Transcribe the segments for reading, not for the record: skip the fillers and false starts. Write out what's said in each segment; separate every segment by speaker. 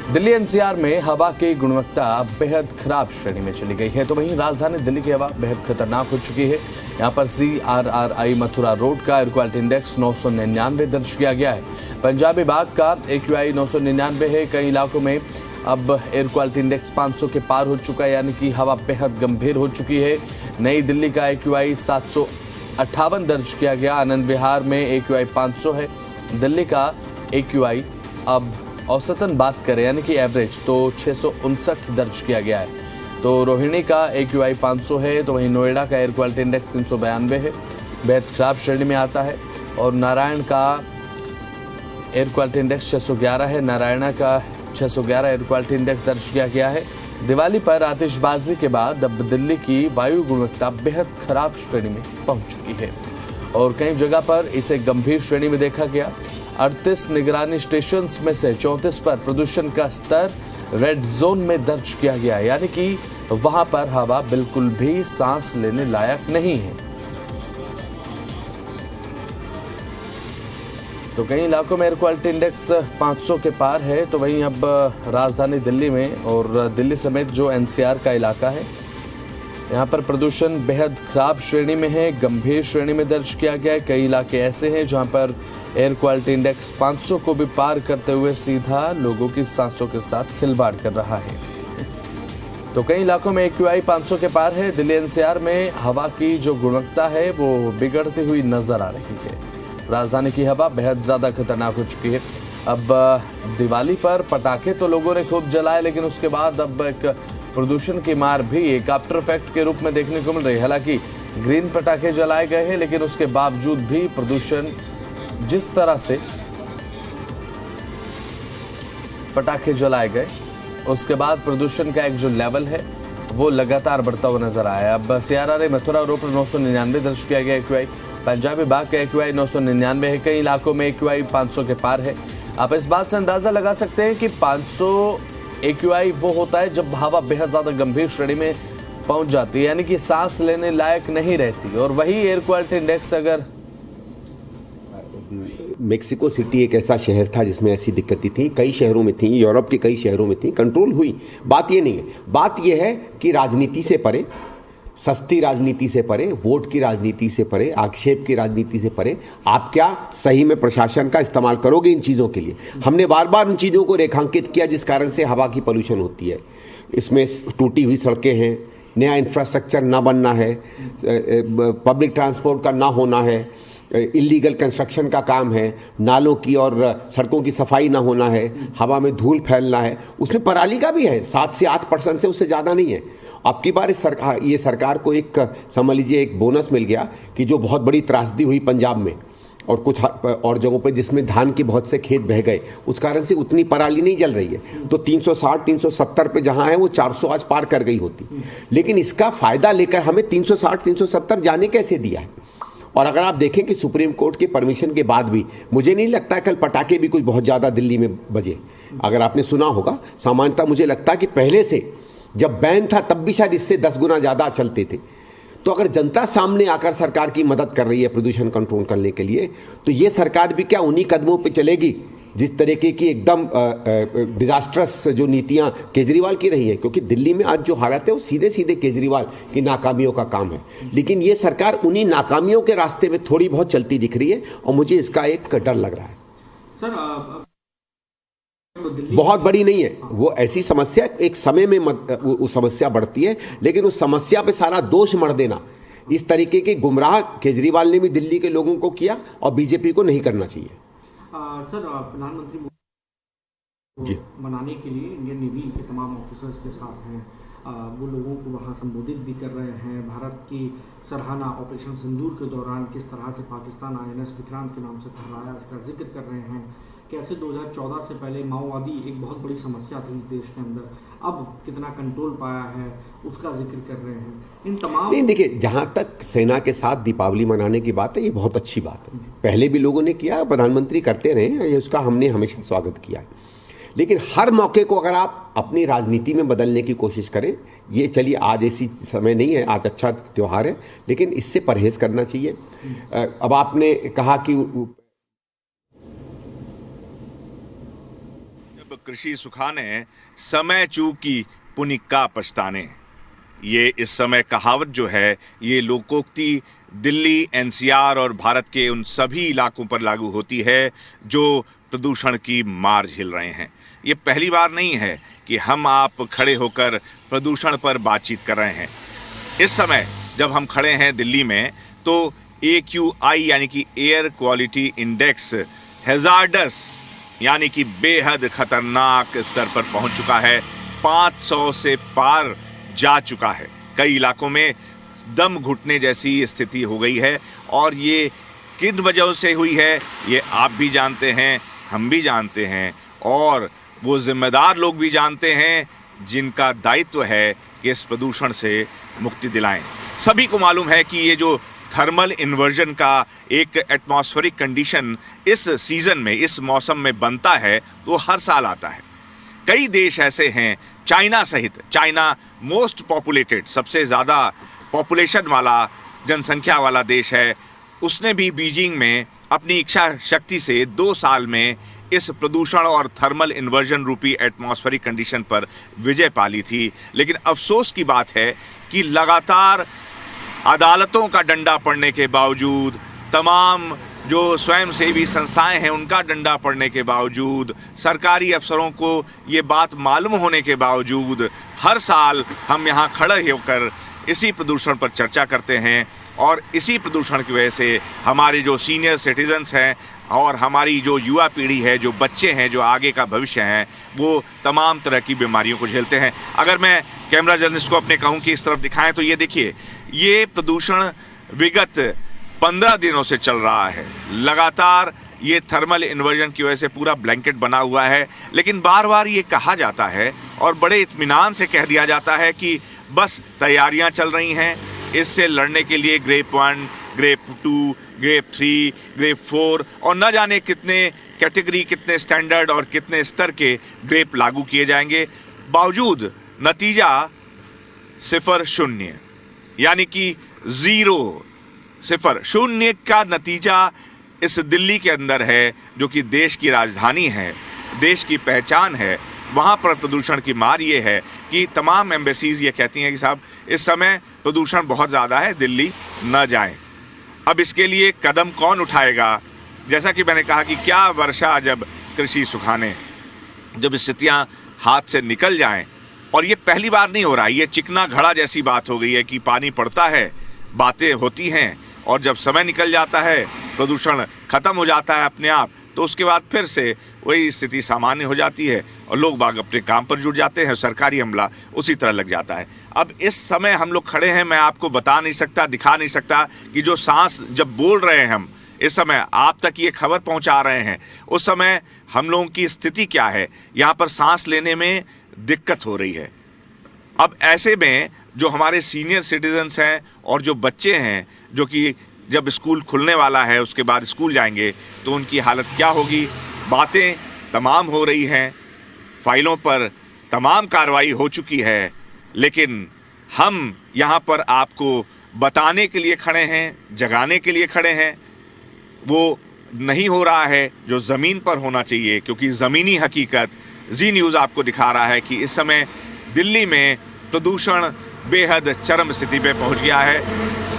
Speaker 1: Delhi NCR में हवा की गुणवत्ता बेहद खराब श्रेणी में चली गई है, तो वहीं राजधानी दिल्ली की हवा बेहद खतरनाक हो चुकी है। यहां पर CRRI मथुरा रोड का एयर क्वालिटी इंडेक्स 999 दर्ज किया गया है। पंजाबी बाग का AQI 999 है। कई इलाकों में अब एयर क्वालिटी इंडेक्स 500 के पार हो चुका है, यानी कि हवा बेहद गंभीर हो चुकी है। नई दिल्ली का AQI 758 दर्ज किया गया। आनंद विहार में AQI 500 है। दिल्ली का AQI अब औसतन बात करें यानी कि एवरेज तो 659 दर्ज किया गया है। तो रोहिणी का AQI 500 है, तो वहीं नोएडा का एयर क्वालिटी इंडेक्स 392 है, बेहद खराब श्रेणी में आता है। और नारायण का एयर क्वालिटी इंडेक्स 611 है। नारायणा का 611 एयर क्वालिटी इंडेक्स दर्ज किया गया है। दिवाली पर आतिशबाजी के बाद अब दिल्ली की वायु गुणवत्ता बेहद खराब श्रेणी में पहुंच चुकी है और कई जगह पर इसे गंभीर श्रेणी में देखा गया। 38 निगरानी स्टेशन में से 34 पर प्रदूषण का स्तर रेड जोन में दर्ज किया गया, यानी कि वहां पर हवा बिल्कुल भी सांस लेने लायक नहीं है। तो कई इलाकों में एयर क्वालिटी इंडेक्स 500 के पार है। तो वहीं अब राजधानी दिल्ली में और दिल्ली समेत जो NCR का इलाका है, यहाँ पर प्रदूषण बेहद खराब श्रेणी में है, गंभीर श्रेणी में दर्ज किया गया है। कई इलाके ऐसे हैं जहाँ पर एयर क्वालिटी इंडेक्स 500 को भी पार करते हुए सीधा लोगों की सांसों के साथ खिलवाड़ कर रहा है। तो कई इलाकों में AQI 500 के पार है। दिल्ली NCR में हवा की जो गुणवत्ता है वो बिगड़ती हुई नजर आ रही है। राजधानी की हवा बेहद ज़्यादा खतरनाक हो चुकी है। अब दिवाली पर पटाखे तो लोगों ने खूब जलाए, लेकिन उसके बाद अब एक प्रदूषण की मार भी एक आफ्टर इफेक्ट के रूप में देखने को मिल रही है। हालांकि ग्रीन पटाखे जलाए गए हैं, लेकिन उसके बावजूद भी प्रदूषण जिस तरह से पटाखे जलाए गए, उसके बाद प्रदूषण का एक जो लेवल है वो लगातार बढ़ता हुआ नजर आया। अब CRRI मथुरा रोड पर 999 दर्ज किया गया AQI। पंजाबी बाग का AQI 999 है। कई इलाकों में AQI 500 के पार है। आप इस बात से अंदाजा लगा सकते हैं कि 500 AQI वो होता है जब हवा बेहद ज्यादा गंभीर श्रेणी में पहुंच जाती है, यानी कि सांस लेने लायक नहीं रहती। और वही एयर क्वालिटी इंडेक्स अगर
Speaker 2: मेक्सिको सिटी एक ऐसा शहर था जिसमें ऐसी दिक्कतें थी, कई शहरों में थी, यूरोप के कई शहरों में थी, कंट्रोल हुई। बात ये नहीं है, बात ये है कि राजनीति से परे, सस्ती राजनीति से परे, वोट की राजनीति से परे, आक्षेप की राजनीति से परे, आप क्या सही में प्रशासन का इस्तेमाल करोगे इन चीज़ों के लिए। हमने बार बार उन चीज़ों को रेखांकित किया जिस कारण से हवा की पोल्यूशन होती है। इसमें टूटी हुई सड़कें हैं, नया इंफ्रास्ट्रक्चर ना बनना है, पब्लिक ट्रांसपोर्ट का ना होना है, इलीगल कंस्ट्रक्शन का काम है, नालों की और सड़कों की सफाई ना होना है, हवा में धूल फैलना है। उसमें पराली का भी है, 7 से 8% से उससे ज़्यादा नहीं है। अब की बार ये सरकार को एक समझ लीजिए एक बोनस मिल गया कि जो बहुत बड़ी त्रासदी हुई पंजाब में और कुछ और जगहों पे जिसमें धान के बहुत से खेत बह गए, उस कारण से उतनी पराली नहीं जल रही है। तो 360 370 पे जहां है वो 400 आज पार कर गई होती, लेकिन इसका फायदा लेकर हमें 360 370 जाने कैसे दिया है। और अगर आप देखें कि सुप्रीम कोर्ट के परमिशन के बाद भी मुझे नहीं लगता कल पटाखे भी कुछ बहुत ज़्यादा दिल्ली में बजे। अगर आपने सुना होगा, सामान्यतः मुझे लगता है कि पहले से जब बैन था तब भी शायद इससे 10 गुना ज़्यादा चलते थे। तो अगर जनता सामने आकर सरकार की मदद कर रही है प्रदूषण कंट्रोल करने के लिए, तो ये सरकार भी क्या उन्हीं कदमों पे चलेगी जिस तरीके की एकदम डिजास्ट्रस जो नीतियां केजरीवाल की रही हैं। क्योंकि दिल्ली में आज जो हालात है वो सीधे सीधे केजरीवाल की नाकामियों का काम है, लेकिन ये सरकार उन्हीं नाकामियों के रास्ते में थोड़ी बहुत चलती दिख रही है और मुझे इसका एक डर लग रहा है।
Speaker 3: सर
Speaker 2: बहुत बड़ी नहीं है वो, ऐसी समस्या एक समय में वो समस्या बढ़ती है, लेकिन उस समस्या पे सारा दोष मढ़ देना, इस तरीके के गुमराह केजरीवाल ने भी दिल्ली के लोगों को किया और बीजेपी को नहीं करना चाहिए।
Speaker 3: सर प्रधानमंत्री जी मनाने के लिए इंडियन नेवी के तमाम ऑफिसर्स के साथ हैं, वो लोगों को वहाँ संबोधित भी कर रहे हैं। भारत की सराहना ऑपरेशन सिंदूर के दौरान किस तरह से पाकिस्तान INS विक्रांत के नाम से ठहराया, इसका जिक्र कर रहे हैं। कैसे 2014 से पहले माओवादी एक बहुत बड़ी समस्या थी देश के अंदर, अब कितना कंट्रोल पाया है उसका जिक्र कर रहे हैं। इन तमाम
Speaker 2: नहीं, देखिए, जहां तक सेना के साथ दीपावली मनाने की बात है, ये बहुत अच्छी बात है। पहले भी लोगों ने किया, प्रधानमंत्री करते रहे, उसका हमने हमेशा स्वागत किया है। लेकिन हर मौके को अगर आप अपनी राजनीति में बदलने की कोशिश करें, ये चलिए आज ऐसी समय नहीं है, आज अच्छा त्योहार है, लेकिन इससे परहेज करना चाहिए। अब आपने कहा कि
Speaker 4: कृषि सुखाने, समय चूकी पुनिका पछताने। ये इस समय कहावत जो है, ये लोकोक्ति दिल्ली, एनसीआर और भारत के उन सभी इलाकों पर लागू होती है जो प्रदूषण की मार झेल रहे हैं। ये पहली बार नहीं है कि हम आप खड़े होकर प्रदूषण पर बातचीत कर रहे हैं। इस समय जब हम खड़े हैं दिल्ली में, तो AQI यानी कि एयर क्वालिटी इंडेक्स हैजार्डस यानी कि बेहद खतरनाक स्तर पर पहुंच चुका है। 500 से पार जा चुका है। कई इलाकों में दम घुटने जैसी स्थिति हो गई है। और ये किन वजहों से हुई है, ये आप भी जानते हैं, हम भी जानते हैं, और वो जिम्मेदार लोग भी जानते हैं जिनका दायित्व है कि इस प्रदूषण से मुक्ति दिलाएं। सभी को मालूम है कि ये जो थर्मल इन्वर्जन का एक एटमॉस्फेरिक कंडीशन इस सीजन में, इस मौसम में बनता है, वो हर साल आता है। कई देश ऐसे हैं, चाइना सहित, चाइना मोस्ट पॉपुलेटेड, सबसे ज़्यादा पॉपुलेशन वाला, जनसंख्या वाला देश है, उसने भी बीजिंग में अपनी इच्छा शक्ति से 2 साल में इस प्रदूषण और थर्मल इन्वर्जन रूपी एटमॉस्फेरिक कंडीशन पर विजय पाली थी। लेकिन अफसोस की बात है कि लगातार अदालतों का डंडा पड़ने के बावजूद, तमाम जो स्वयंसेवी संस्थाएं हैं उनका डंडा पड़ने के बावजूद, सरकारी अफसरों को ये बात मालूम होने के बावजूद, हर साल हम यहाँ खड़े होकर इसी प्रदूषण पर चर्चा करते हैं। और इसी प्रदूषण की वजह से हमारे जो सीनियर सिटीजन्स हैं और हमारी जो युवा पीढ़ी है, जो बच्चे हैं, जो आगे का भविष्य हैं, वो तमाम तरह की बीमारियों को झेलते हैं। अगर मैं कैमरा जर्नलिस्ट को अपने कहूँ कि इस तरफ दिखाएं, तो ये देखिए, ये प्रदूषण विगत 15 दिनों से चल रहा है। लगातार ये थर्मल इन्वर्जन की वजह से पूरा ब्लैंकेट बना हुआ है। लेकिन बार बार ये कहा जाता है और बड़े इत्मीनान से कह दिया जाता है कि बस तैयारियां चल रही हैं, इससे लड़ने के लिए ग्रेप 1, ग्रेप 2, ग्रेप 3, ग्रेप 4 और न जाने कितने कैटेगरी, कितने स्टैंडर्ड और कितने स्तर के ग्रेप लागू किए जाएंगे। बावजूद नतीजा 0-0 यानी कि 0-0 का नतीजा इस दिल्ली के अंदर है, जो कि देश की राजधानी है, देश की पहचान है। वहाँ पर प्रदूषण की मार ये है कि तमाम एम्बेसीज ये कहती हैं कि साहब इस समय प्रदूषण बहुत ज़्यादा है, दिल्ली न जाएं। अब इसके लिए कदम कौन उठाएगा? जैसा कि मैंने कहा कि क्या वर्षा जब कृषि सुखाने, जब स्थितियाँ हाथ से निकल जाएं, और ये पहली बार नहीं हो रहा, ये चिकना घड़ा जैसी बात हो गई है कि पानी पड़ता है, बातें होती हैं, और जब समय निकल जाता है, प्रदूषण खत्म हो जाता है अपने आप, तो उसके बाद फिर से वही स्थिति सामान्य हो जाती है और लोग बाग अपने काम पर जुट जाते हैं, सरकारी अमला उसी तरह लग जाता है। अब इस समय हम लोग खड़े हैं, मैं आपको बता नहीं सकता, दिखा नहीं सकता कि जो सांस जब बोल रहे हैं हम, इस समय आप तक ये खबर पहुंचा रहे हैं, उस समय हम लोगों की स्थिति क्या है, यहाँ पर सांस लेने में दिक्कत हो रही है। अब ऐसे में जो हमारे सीनियर सिटीजन्स हैं और जो बच्चे हैं, जो कि जब स्कूल खुलने वाला है उसके बाद स्कूल जाएंगे, तो उनकी हालत क्या होगी? बातें तमाम हो रही हैं, फाइलों पर तमाम कार्रवाई हो चुकी है, लेकिन हम यहाँ पर आपको बताने के लिए खड़े हैं, जगाने के लिए खड़े हैं। वो नहीं हो रहा है जो ज़मीन पर होना चाहिए, क्योंकि ज़मीनी हकीकत जी न्यूज़ आपको दिखा रहा है कि इस समय दिल्ली में प्रदूषण बेहद चरम स्थिति पे पहुंच गया है।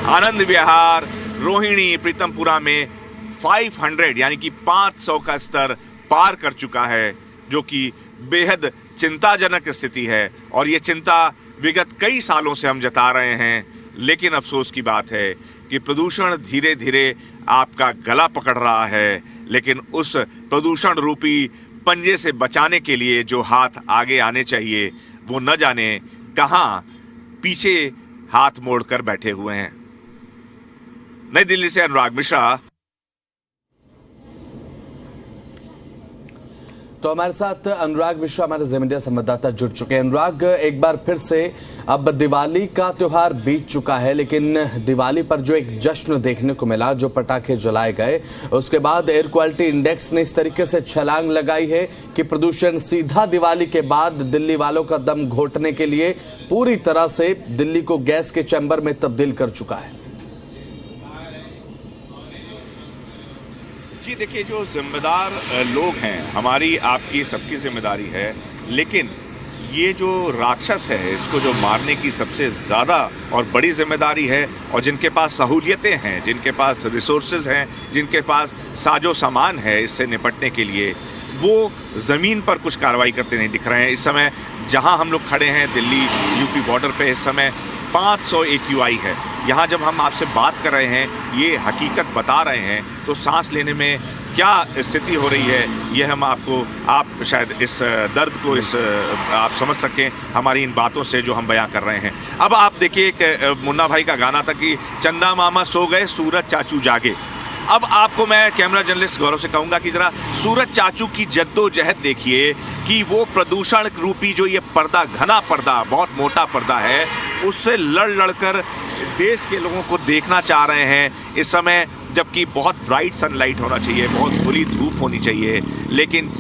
Speaker 4: आनंद विहार, रोहिणी, प्रीतमपुरा में 500 यानी कि 500 का स्तर पार कर चुका है, जो कि बेहद चिंताजनक स्थिति है। और ये चिंता विगत कई सालों से हम जता रहे हैं, लेकिन अफसोस की बात है कि प्रदूषण धीरे धीरे आपका गला पकड़ रहा है। लेकिन उस प्रदूषण रूपी पंजे से बचाने के लिए जो हाथ आगे आने चाहिए, वो न जाने कहाँ पीछे हाथ मोड़कर बैठे हुए हैं। नई दिल्ली से अनुराग मिश्रा।
Speaker 1: तो हमारे साथ अनुराग मिश्रा, हमारे ज़मीडिया संवाददाता, जुड़ चुके हैं। अनुराग, एक बार फिर से अब दिवाली का त्यौहार बीत चुका है, लेकिन दिवाली पर जो एक जश्न देखने को मिला, जो पटाखे जलाए गए, उसके बाद एयर क्वालिटी इंडेक्स ने इस तरीके से छलांग लगाई है कि प्रदूषण सीधा दिवाली के बाद दिल्ली वालों का दम घोटने के लिए पूरी तरह से दिल्ली को गैस के चैम्बर में तब्दील कर चुका है।
Speaker 4: जी देखिए, जो जिम्मेदार लोग हैं, हमारी आपकी सबकी जिम्मेदारी है, लेकिन ये जो राक्षस है इसको जो मारने की सबसे ज़्यादा और बड़ी जिम्मेदारी है, और जिनके पास सहूलियतें हैं, जिनके पास रिसोर्सेज हैं, जिनके पास साजो सामान है इससे निपटने के लिए, वो ज़मीन पर कुछ कार्रवाई करते नहीं दिख रहे हैं। इस समय जहां हम लोग खड़े हैं दिल्ली यूपी बॉर्डर पे, इस समय 500 AQI है। यहाँ जब हम आपसे बात कर रहे हैं, ये हकीकत बता रहे हैं, तो सांस लेने में क्या स्थिति हो रही है ये हम आप शायद इस दर्द को आप समझ सकें हमारी इन बातों से जो हम बयां कर रहे हैं। अब आप देखिए, एक मुन्ना भाई का गाना था कि चंदा मामा सो गए सूरज चाचू जागे। अब आपको मैं कैमरा जर्नलिस्ट गौरव से कहूँगा कि ज़रा सूरज चाचू की जद्दोजहद देखिए कि वो प्रदूषण रूपी जो ये पर्दा, घना पर्दा, बहुत मोटा पर्दा है, उससे लड़ कर देश के लोगों को देखना चाह रहे हैं इस समय, जबकि बहुत ब्राइट सनलाइट होना चाहिए, बहुत खुली धूप होनी चाहिए। लेकिन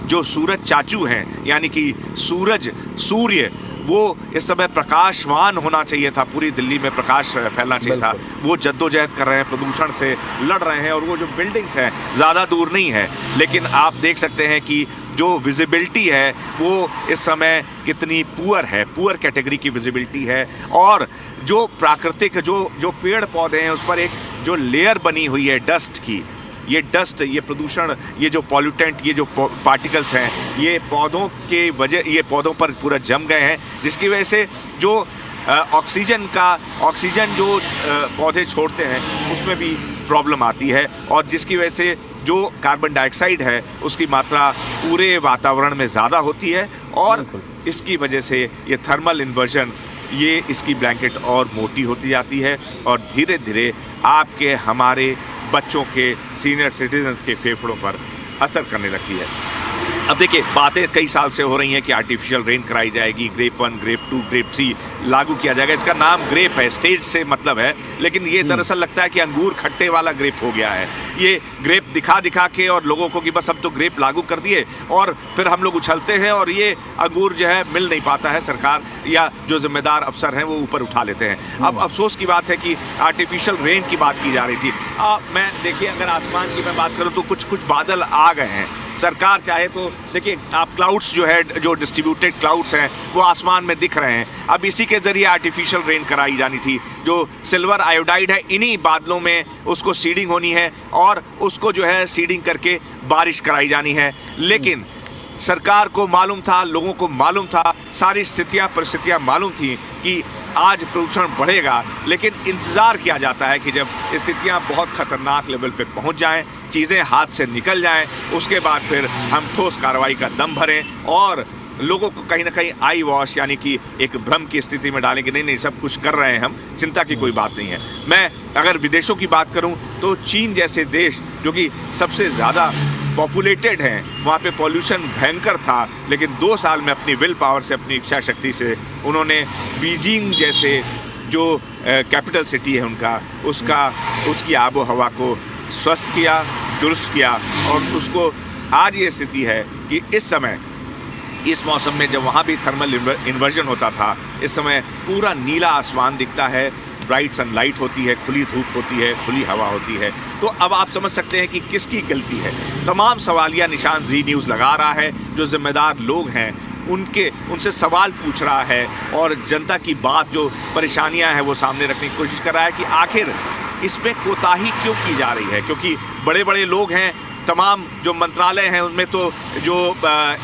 Speaker 4: जो सूरज चाचू हैं, यानी कि सूर्य, वो इस समय प्रकाशवान होना चाहिए था, पूरी दिल्ली में प्रकाश फैलना चाहिए था, वो जद्दोजहद कर रहे हैं, प्रदूषण से लड़ रहे हैं। और वो जो बिल्डिंग्स हैं ज़्यादा दूर नहीं है, लेकिन आप देख सकते हैं कि जो विजिबिलिटी है वो इस समय कितनी पुअर कैटेगरी की विजिबिलिटी है। और जो प्राकृतिक जो पेड़ पौधे हैं उस पर एक जो लेयर बनी हुई है डस्ट की, ये डस्ट, ये प्रदूषण, ये जो पॉल्यूटेंट, ये जो पार्टिकल्स हैं, ये पौधों के वजह, ये पौधों पर पूरा जम गए हैं, जिसकी वजह से जो ऑक्सीजन जो पौधे छोड़ते हैं उसमें भी प्रॉब्लम आती है, और जिसकी वजह से जो कार्बन डाइऑक्साइड है उसकी मात्रा पूरे वातावरण में ज़्यादा होती है, और इसकी वजह से ये थर्मल इन्वर्जन, ये इसकी ब्लैंकेट और मोटी होती जाती है, और धीरे धीरे आपके, हमारे बच्चों के, सीनियर सिटीजन्स के फेफड़ों पर असर करने लगती है। अब देखिए, बातें कई साल से हो रही हैं कि आर्टिफिशियल रेन कराई जाएगी, ग्रेप 1, ग्रेप 2, ग्रेप 3 लागू किया जाएगा। इसका नाम ग्रेप है, स्टेज से मतलब है, लेकिन ये दरअसल लगता है कि अंगूर खट्टे वाला ग्रेप हो गया है। ये ग्रेप दिखा के और लोगों को कि बस अब तो ग्रेप लागू कर दिए, और फिर हम लोग उछलते हैं और ये अंगूर जो है मिल नहीं पाता है, सरकार या जो जिम्मेदार अफसर हैं वो ऊपर उठा लेते हैं। अब अफसोस की बात है कि आर्टिफिशियल रेन की बात की जा रही थी। मैं देखिए, अगर आसमान की मैं बात करूँ तो कुछ बादल आ गए हैं। सरकार चाहे तो देखिए, आप क्लाउड्स जो है, जो डिस्ट्रीब्यूटेड क्लाउड्स हैं वो आसमान में दिख रहे हैं। अब इसी के ज़रिए आर्टिफिशियल रेन कराई जानी थी, जो सिल्वर आयोडाइड है, इन्हीं बादलों में उसको सीडिंग होनी है और उसको जो है सीडिंग करके बारिश कराई जानी है। लेकिन सरकार को मालूम था, लोगों को मालूम था, सारी परिस्थितियाँ मालूम थी कि आज प्रदूषण बढ़ेगा, लेकिन इंतज़ार किया जाता है कि जब स्थितियां बहुत ख़तरनाक लेवल पे पहुंच जाएं, चीज़ें हाथ से निकल जाएं, उसके बाद फिर हम ठोस कार्रवाई का दम भरें और लोगों को कहीं ना कहीं आई वॉश, यानी कि एक भ्रम की स्थिति में डालें कि नहीं सब कुछ कर रहे हैं हम, चिंता की कोई बात नहीं है। मैं अगर विदेशों की बात करूं तो चीन जैसे देश जो कि सबसे ज़्यादा पॉपुलेटेड हैं, वहाँ पे पॉल्यूशन भयंकर था, लेकिन 2 साल में अपनी विल पावर से, अपनी इच्छा शक्ति से उन्होंने बीजिंग जैसे जो कैपिटल सिटी है उनका, उसकी आबो हवा को स्वस्थ किया, दुरुस्त किया, और उसको आज ये स्थिति है कि इस मौसम में जब वहाँ भी थर्मल इन्वर्जन होता था, इस समय पूरा नीला आसमान दिखता है, ब्राइट सनलाइट होती है, खुली धूप होती है, खुली हवा होती है। तो अब आप समझ सकते हैं कि किसकी गलती है। तमाम सवालिया निशान जी न्यूज़ लगा रहा है, जो जिम्मेदार लोग हैं उनसे सवाल पूछ रहा है, और जनता की बात, जो परेशानियां हैं वो सामने रखने की कोशिश कर रहा है कि आखिर इसमें कोताही क्यों की जा रही है। क्योंकि बड़े बड़े लोग हैं, तमाम जो मंत्रालय हैं उनमें तो जो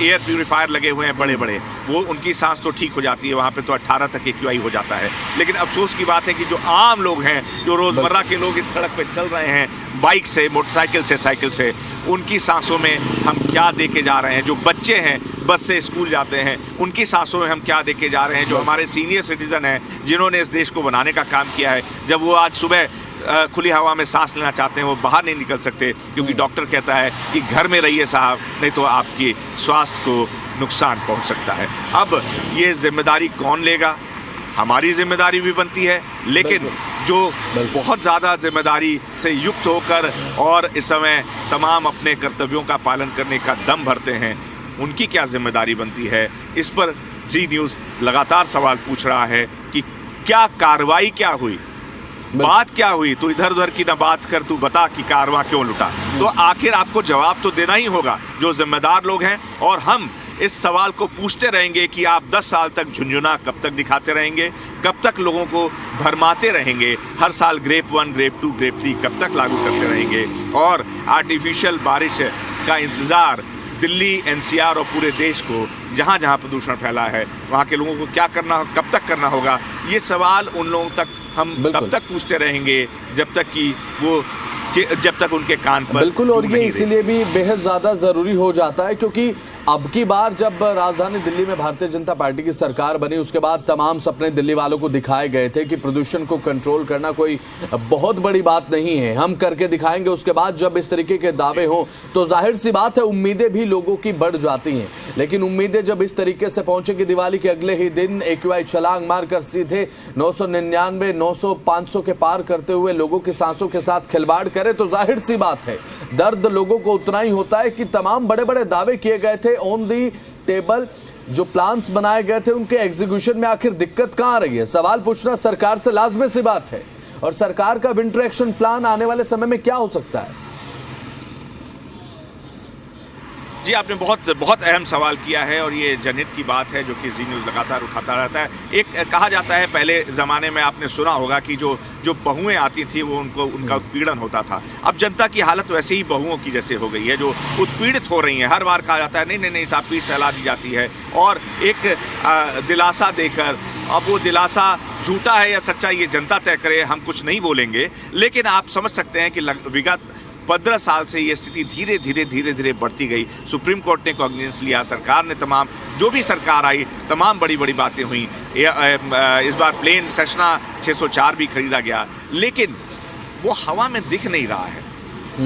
Speaker 4: एयर प्यूरीफायर लगे हुए हैं बड़े बड़े, वो उनकी सांस तो ठीक हो जाती है, वहाँ पे तो 18 तक AQI हो जाता है। लेकिन अफसोस की बात है कि जो आम लोग हैं, जो रोज़मर्रा के लोग इस सड़क पे चल रहे हैं, बाइक से, मोटरसाइकिल से, साइकिल से, उनकी सांसों में हम क्या देके जा रहे हैं। जो बच्चे हैं बस से स्कूल जाते हैं, उनकी सांसों में हम क्या देके जा रहे हैं। जो हमारे सीनियर सिटीज़न हैं, जिन्होंने इस देश को बनाने का काम किया है, जब वो आज सुबह खुली हवा में सांस लेना चाहते हैं, वो बाहर नहीं निकल सकते क्योंकि डॉक्टर कहता है कि घर में रहिए साहब, नहीं तो आपकी स्वास्थ्य को नुकसान पहुंच सकता है। अब ये जिम्मेदारी कौन लेगा? हमारी जिम्मेदारी भी बनती है, लेकिन जो बहुत ज़्यादा जिम्मेदारी से युक्त होकर और इस समय तमाम अपने कर्तव्यों का पालन करने का दम भरते हैं, उनकी क्या जिम्मेदारी बनती है? इस पर जी न्यूज़ लगातार सवाल पूछ रहा है कि क्या कार्रवाई क्या हुई। बात क्या हुई, तू इधर उधर की ना बात कर, तू बता कि कारवां क्यों लुटा। तो आखिर आपको जवाब तो देना ही होगा जो जिम्मेदार लोग हैं, और हम इस सवाल को पूछते रहेंगे कि आप 10 साल तक झुंझुना कब तक दिखाते रहेंगे, कब तक लोगों को भरमाते रहेंगे, हर साल ग्रेप 1, ग्रेप 2, ग्रेप 3 कब तक लागू करते रहेंगे, और आर्टिफिशियल बारिश का इंतजार दिल्ली, एनसीआर और पूरे देश को जहाँ जहाँ प्रदूषण फैला है वहाँ के लोगों को क्या करना, कब तक करना होगा, ये सवाल उन लोगों तक हम तब तक पूछते रहेंगे जब तक उनके कान पर
Speaker 1: बिल्कुल। और ये इसीलिए भी बेहद ज़्यादा ज़रूरी हो जाता है क्योंकि अब की बार जब राजधानी दिल्ली में भारतीय जनता पार्टी की सरकार बनी उसके बाद तमाम सपने दिल्ली वालों को दिखाए गए थे कि प्रदूषण को कंट्रोल करना कोई बहुत बड़ी बात नहीं है, हम करके दिखाएंगे। उसके बाद जब इस तरीके के दावे हों तो जाहिर सी बात है उम्मीदें भी लोगों की बढ़ जाती हैं, लेकिन उम्मीदें जब इस तरीके से पहुंचे कि दिवाली के अगले ही दिन AQI छलांग मारकर सीधे 999, 900, 500 के पार करते हुए लोगों की सांसों के साथ खिलवाड़ करे तो जाहिर सी बात है दर्द लोगों को उतना ही होता है कि तमाम बड़े बड़े दावे किए गए थे ऑन दी टेबल, जो प्लान्स बनाए गए थे उनके एग्जीक्यूशन में आखिर दिक्कत कहां आ रही है, सवाल पूछना सरकार से लाजमी सी बात है। और सरकार का विंटर एक्शन प्लान आने वाले समय में क्या हो सकता है?
Speaker 4: जी, आपने बहुत अहम सवाल किया है और ये जनहित की बात है जो कि जी न्यूज़ लगातार उठाता रहता है। एक कहा जाता है पहले ज़माने में आपने सुना होगा कि जो बहुएं आती थी वो उनका उत्पीड़न होता था। अब जनता की हालत वैसे ही बहुओं की जैसे हो गई है जो उत्पीड़ित हो रही हैं। हर बार कहा जाता है नहीं साहब, पीठ सहला दी जाती है और एक दिलासा देकर, अब वो दिलासा झूठा है या सच्चा ये जनता तय करे, हम कुछ नहीं बोलेंगे। लेकिन आप समझ सकते हैं कि विगत 15 साल से ये स्थिति धीरे धीरे बढ़ती गई। सुप्रीम कोर्ट ने कॉग्निजेंस लिया, सरकार ने जो भी सरकार आई तमाम बड़ी बातें हुई। इस बार प्लेन सेशना 604 भी खरीदा गया, लेकिन वो हवा में दिख नहीं रहा है।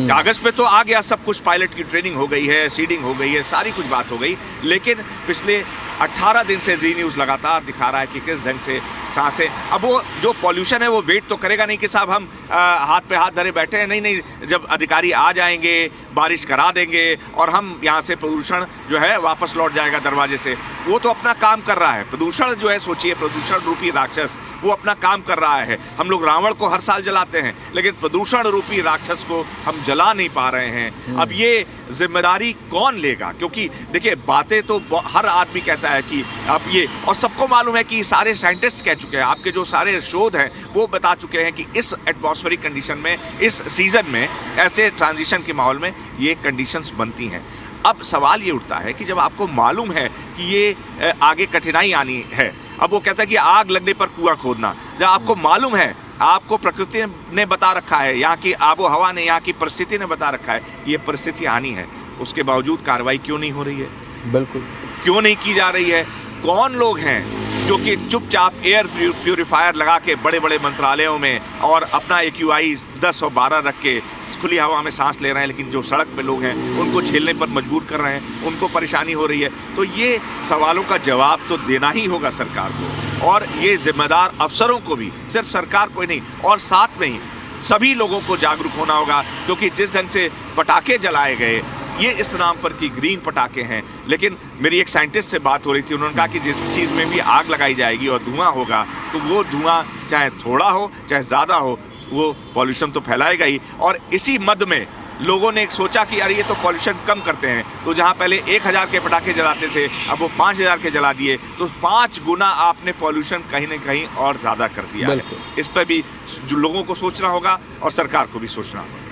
Speaker 4: कागज पे तो आ गया सब कुछ, पायलट की ट्रेनिंग हो गई है, सीडिंग हो गई है, सारी कुछ बात हो गई, लेकिन पिछले 18 दिन से जी न्यूज़ लगातार दिखा रहा है कि किस ढंग से सांसें, अब वो जो पॉल्यूशन है वो वेट तो करेगा नहीं कि साहब हम हाथ पे हाथ धरे बैठे हैं। नहीं, जब अधिकारी आ जाएंगे, बारिश करा देंगे और हम यहाँ से प्रदूषण जो है वापस लौट जाएगा दरवाजे से। वो तो अपना काम कर रहा है। प्रदूषण जो है, सोचिए, प्रदूषण रूपी राक्षस वो अपना काम कर रहा है। हम लोग रावण को हर साल जलाते हैं, लेकिन प्रदूषण रूपी राक्षस को हम जला नहीं पा रहे हैं। अब ये जिम्मेदारी कौन लेगा? क्योंकि देखिए, बातें तो हर आदमी कहता है कि अब ये, और सबको मालूम है कि सारे साइंटिस्ट कह चुके हैं, आपके जो सारे शोध हैं वो बता चुके हैं कि इस एटमॉस्फेरिक कंडीशन में, इस सीजन में, ऐसे ट्रांजिशन के माहौल में ये कंडीशंस बनती हैं। अब सवाल ये उठता है कि जब आपको मालूम है कि ये आगे कठिनाई आनी है, अब वो कहता है कि आग लगने पर कुआं खोदना, जब आपको मालूम है, आपको प्रकृति ने बता रखा है, यहाँ की आबो हवा ने, यहाँ की परिस्थिति ने बता रखा है ये परिस्थिति आनी है, उसके बावजूद कार्रवाई क्यों नहीं हो रही है?
Speaker 1: बिल्कुल
Speaker 4: क्यों नहीं की जा रही है? कौन लोग हैं जो कि चुपचाप एयर प्यूरिफायर लगा के बड़े बड़े मंत्रालयों में और अपना AQI 10 और 12 रख के खुली हवा में सांस ले रहे हैं, लेकिन जो सड़क पे लोग हैं उनको झेलने पर मजबूर कर रहे हैं, उनको परेशानी हो रही है। तो ये सवालों का जवाब तो देना ही होगा सरकार को, और ये जिम्मेदार अफसरों को भी, सिर्फ सरकार को ही नहीं, और साथ में ही सभी लोगों को जागरूक होना होगा। क्योंकि जिस ढंग से पटाखे जलाए गए, ये इस नाम पर कि ग्रीन पटाखे हैं, लेकिन मेरी एक साइंटिस्ट से बात हो रही थी, उन्होंने कहा कि जिस चीज़ में भी आग लगाई जाएगी और धुआं होगा, तो वो धुआं चाहे थोड़ा हो चाहे ज़्यादा हो, वो पॉल्यूशन तो फैलाएगा ही। और इसी मद में लोगों ने एक सोचा कि यार ये तो पॉल्यूशन कम करते हैं, तो जहाँ पहले 1000 के पटाखे जलाते थे अब वो 5000 के जला दिए, तो 5 गुना आपने पॉल्यूशन कहीं ना कहीं और ज़्यादा कर दिया है। इस पर भी जो लोगों को सोचना होगा और सरकार को भी सोचना होगा।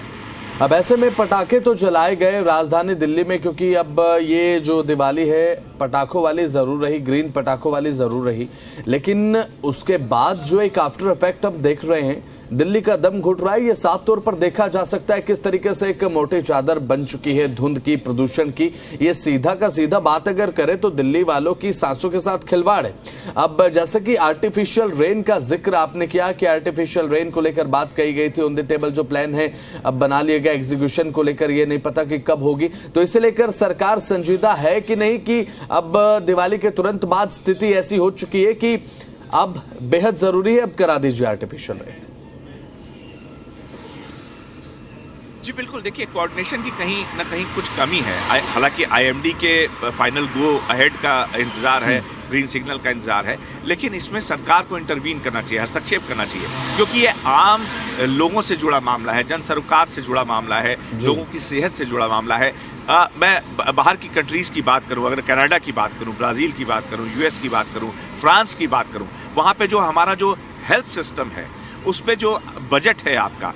Speaker 1: अब ऐसे में पटाखे तो जलाए गए राजधानी दिल्ली में, क्योंकि अब ये जो दिवाली है पटाखों वाली ज़रूर रही, ग्रीन पटाखों वाली ज़रूर रही, लेकिन उसके बाद जो एक आफ्टर इफेक्ट हम देख रहे हैं, दिल्ली का दम घुट रहा है। ये साफ तौर पर देखा जा सकता है किस तरीके से एक मोटी चादर बन चुकी है धुंध की, प्रदूषण की। ये सीधा का सीधा बात अगर करें तो दिल्ली वालों की सांसों के साथ खिलवाड़ है। अब जैसे कि आर्टिफिशियल रेन का जिक्र आपने किया कि आर्टिफिशियल रेन को लेकर बात कही गई थी, ऑन द टेबल जो प्लान है अब बना लिया गया, एग्जीक्यूशन को लेकर ये नहीं पता कि कब होगी। तो इसे लेकर सरकार संजीदा है कि नहीं कि अब दिवाली के तुरंत बाद स्थिति ऐसी हो चुकी है कि अब बेहद जरूरी है, अब करा दीजिए आर्टिफिशियल रेन?
Speaker 4: जी बिल्कुल, देखिए कोऑर्डिनेशन की कहीं ना कहीं कुछ कमी है। हालांकि आईएमडी के फाइनल गो अहेड का इंतजार है, ग्रीन सिग्नल का इंतजार है, लेकिन इसमें सरकार को इंटरवीन करना चाहिए, हस्तक्षेप करना चाहिए, क्योंकि ये आम लोगों से जुड़ा मामला है, जन सरोकार से जुड़ा मामला है, लोगों की सेहत से जुड़ा मामला है। मैं बाहर की कंट्रीज़ की बात करूं, अगर कनाडा की बात करूं, ब्राज़ील की बात करूं, यूएस की बात करूं, फ्रांस की बात करूं, वहाँ पे जो हमारा जो हेल्थ सिस्टम है उस पे जो बजट है आपका,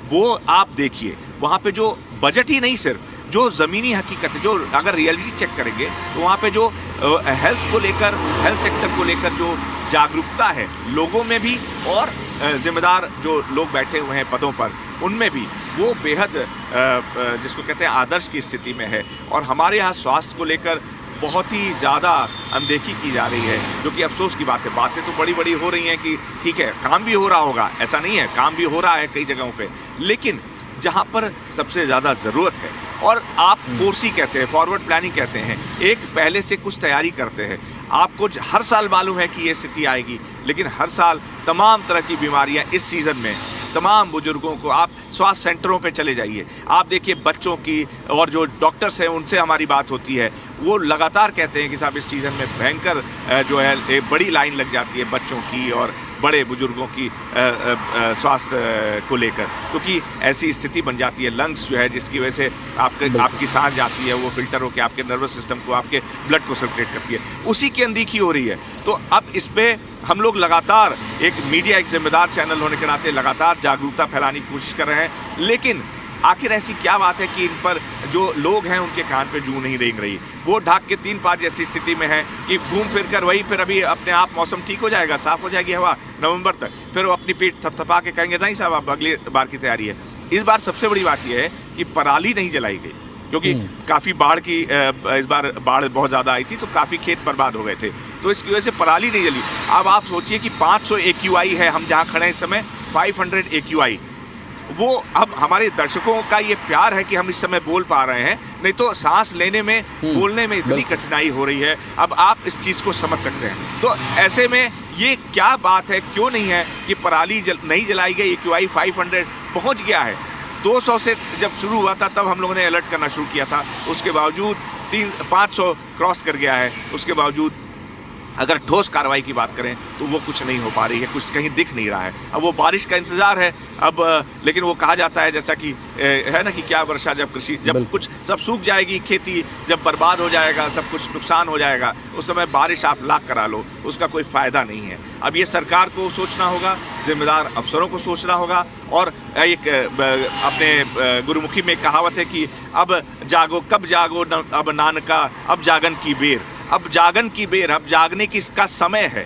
Speaker 4: वो आप देखिए, वहाँ पे जो बजट ही नहीं, सिर्फ जो ज़मीनी हकीकत है, जो अगर रियलिटी चेक करेंगे तो वहाँ पे जो हेल्थ को लेकर, हेल्थ सेक्टर को लेकर जो जागरूकता है लोगों में भी, और जिम्मेदार जो लोग बैठे हुए हैं पदों पर उनमें भी, वो बेहद जिसको कहते हैं आदर्श की स्थिति में है। और हमारे यहाँ स्वास्थ्य को लेकर बहुत ही ज़्यादा अनदेखी की जा रही है, जो कि अफसोस की बात है। बातें तो बड़ी बड़ी हो रही हैं कि ठीक है काम भी हो रहा होगा, ऐसा नहीं है, काम भी हो रहा है कई जगहों पे, लेकिन जहाँ पर सबसे ज़्यादा ज़रूरत है, और आप फोर्सी कहते हैं, फॉरवर्ड प्लानिंग कहते हैं, एक पहले से कुछ तैयारी करते हैं। आपको हर साल मालूम है कि ये स्थिति आएगी, लेकिन हर साल तमाम तरह की बीमारियाँ इस सीज़न में, तमाम बुजुर्गों को, आप स्वास्थ्य सेंटरों पे चले जाइए, आप देखिए बच्चों की, और जो डॉक्टर्स हैं उनसे हमारी बात होती है, वो लगातार कहते हैं कि साहब इस सीज़न में भयंकर जो है एक बड़ी लाइन लग जाती है बच्चों की और बड़े बुजुर्गों की स्वास्थ्य को लेकर, क्योंकि ऐसी स्थिति बन जाती है, लंग्स जो है जिसकी वजह से आपकी सांस जाती है, वो फिल्टर होकर आपके नर्वस सिस्टम को, आपके ब्लड को सर्कुलेट करती है, उसी की अनदेखी हो रही है। तो अब इस पे हम लोग लगातार, एक मीडिया, एक जिम्मेदार चैनल होने के नाते लगातार जागरूकता फैलाने की कोशिश कर रहे हैं, लेकिन आखिर ऐसी क्या बात है कि इन पर जो लोग हैं उनके कान पे जूं नहीं रेंग रही। वो ढाक के 3 पार जैसी स्थिति में है कि घूम फिर कर वही, फिर अभी अपने आप मौसम ठीक हो जाएगा, साफ हो जाएगी हवा नवंबर तक, फिर वो अपनी पीठ थपथपा के कहेंगे नहीं साहब अब अगली बार की तैयारी है। इस बार सबसे बड़ी बात यह है कि पराली नहीं जलाई गई, क्योंकि काफ़ी बाढ़ की इस बार बाढ़ बहुत ज़्यादा आई थी, तो काफ़ी खेत बर्बाद हो गए थे, तो इसकी वजह से पराली नहीं जली। अब आप सोचिए कि 500 AQI है, हम जहाँ खड़े हैं इस समय 500 AQI, वो अब हमारे दर्शकों का ये प्यार है कि हम इस समय बोल पा रहे हैं, नहीं तो सांस लेने में, बोलने में इतनी कठिनाई हो रही है। अब आप इस चीज़ को समझ सकते हैं। तो ऐसे में ये क्या बात है, क्यों नहीं है कि पराली नहीं जलाई गई, AQI 500 पहुंच गया है। 200 से जब शुरू हुआ था तब हम लोगों ने अलर्ट करना शुरू किया था, उसके बावजूद 500 क्रॉस कर गया है, उसके बावजूद अगर ठोस कार्रवाई की बात करें तो वो कुछ नहीं हो पा रही है, कुछ कहीं दिख नहीं रहा है। अब वो बारिश का इंतजार है अब, लेकिन वो कहा जाता है जैसा कि है ना कि क्या वर्षा जब कृषि, जब कुछ सब सूख जाएगी, खेती जब बर्बाद हो जाएगा, सब कुछ नुकसान हो जाएगा, उस समय बारिश आप लाख करा लो, उसका कोई फ़ायदा नहीं है। अब ये सरकार को सोचना होगा, जिम्मेदार अफसरों को सोचना होगा, और एक अपने गुरुमुखी में कहावत है कि अब जागो कब जागो अब नानका, अब जागन की बेर, अब जागन की बेर, अब जागने की इसका समय है।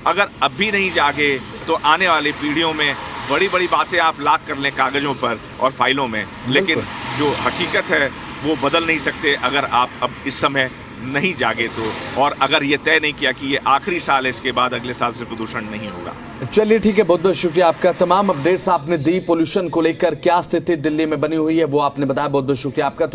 Speaker 4: अगर अब भी नहीं जागे तो आने वाली पीढ़ियों में बड़ी बड़ी बातें आप लाख कर लें कागज़ों पर और फाइलों में, लेकिन जो हकीकत है वो बदल नहीं सकते अगर आप अब इस समय नहीं जागे तो, और अगर ये तय नहीं किया कि ये आखिरी साल है, इसके बाद अगले साल से प्रदूषण नहीं होगा।
Speaker 1: चलिए ठीक है, बहुत बहुत शुक्रिया आपका। तमाम अपडेट्स आपने दी, पोल्यूशन को लेकर क्या स्थिति दिल्ली में बनी हुई है वो आपने बताया, बहुत बहुत शुक्रिया आपका।